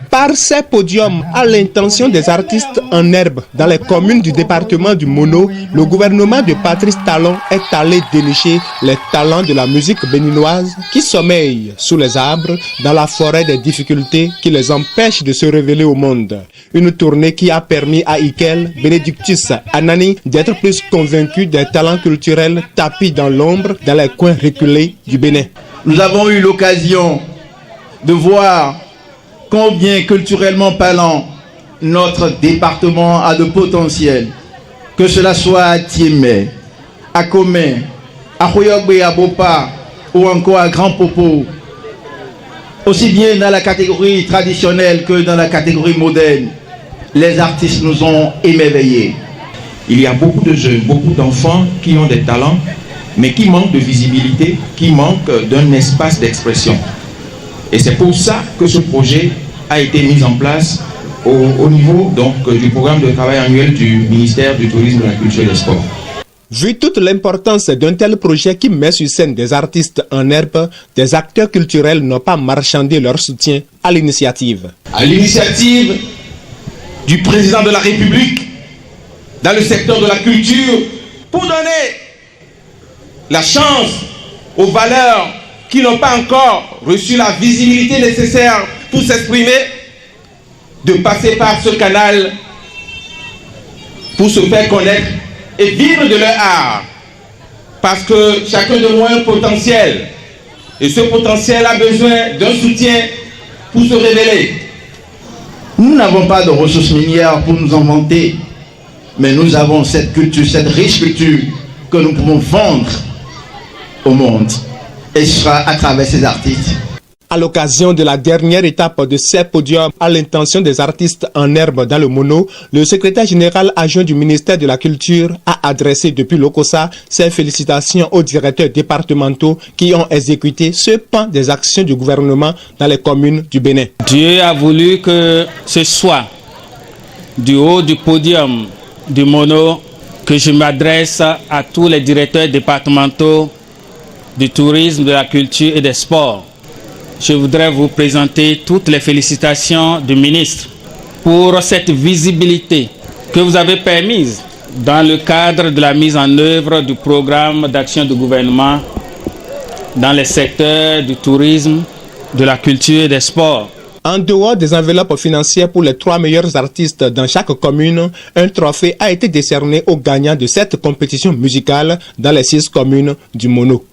Par ces podiums, à l'intention des artistes en herbe dans les communes du département du Mono, le gouvernement de Patrice Talon est allé dénicher les talents de la musique béninoise qui sommeillent sous les arbres dans la forêt des difficultés qui les empêchent de se révéler au monde. Une tournée qui a permis à Ikel, Benedictus, Anani d'être plus convaincu des talents culturels tapis dans l'ombre dans les coins reculés du Bénin. Nous avons eu l'occasion de voir combien culturellement parlant notre département a de potentiel, que cela soit à Tiémé, à Comé, à Khoyogbe, à Bopa ou encore à Grand Popo, aussi bien dans la catégorie traditionnelle que dans la catégorie moderne. Les artistes nous ont émerveillés. Il y a beaucoup de jeunes, beaucoup d'enfants qui ont des talents, mais qui manquent de visibilité, qui manquent d'un espace d'expression. Et c'est pour ça que ce projet a été mis en place au niveau du programme de travail annuel du ministère du Tourisme, de la Culture et des Sports. Vu toute l'importance d'un tel projet qui met sur scène des artistes en herbe, des acteurs culturels n'ont pas marchandé leur soutien à l'initiative. À l'initiative du président de la République dans le secteur de la culture, pour donner la chance aux valeurs qui n'ont pas encore reçu la visibilité nécessaire pour s'exprimer, de passer par ce canal pour se faire connaître et vivre de leur art. Parce que chacun de nous a un potentiel. Et ce potentiel a besoin d'un soutien pour se révéler. Nous n'avons pas de ressources minières pour nous en vanter, mais nous avons cette culture, cette riche culture que nous pouvons vendre au monde. Et ce sera à travers ces artistes. À l'occasion de la dernière étape de ces podiums à l'intention des artistes en herbe dans le Mono, le secrétaire général adjoint du ministère de la Culture a adressé depuis l'Okosa ses félicitations aux directeurs départementaux qui ont exécuté ce pan des actions du gouvernement dans les communes du Bénin. Dieu a voulu que ce soit du haut du podium du Mono que je m'adresse à tous les directeurs départementaux du tourisme, de la culture et des sports. Je voudrais vous présenter toutes les félicitations du ministre pour cette visibilité que vous avez permise dans le cadre de la mise en œuvre du programme d'action du gouvernement dans les secteurs du tourisme, de la culture et des sports. En dehors des enveloppes financières pour les 3 meilleurs artistes dans chaque commune, un trophée a été décerné aux gagnants de cette compétition musicale dans les 6 communes du Mono.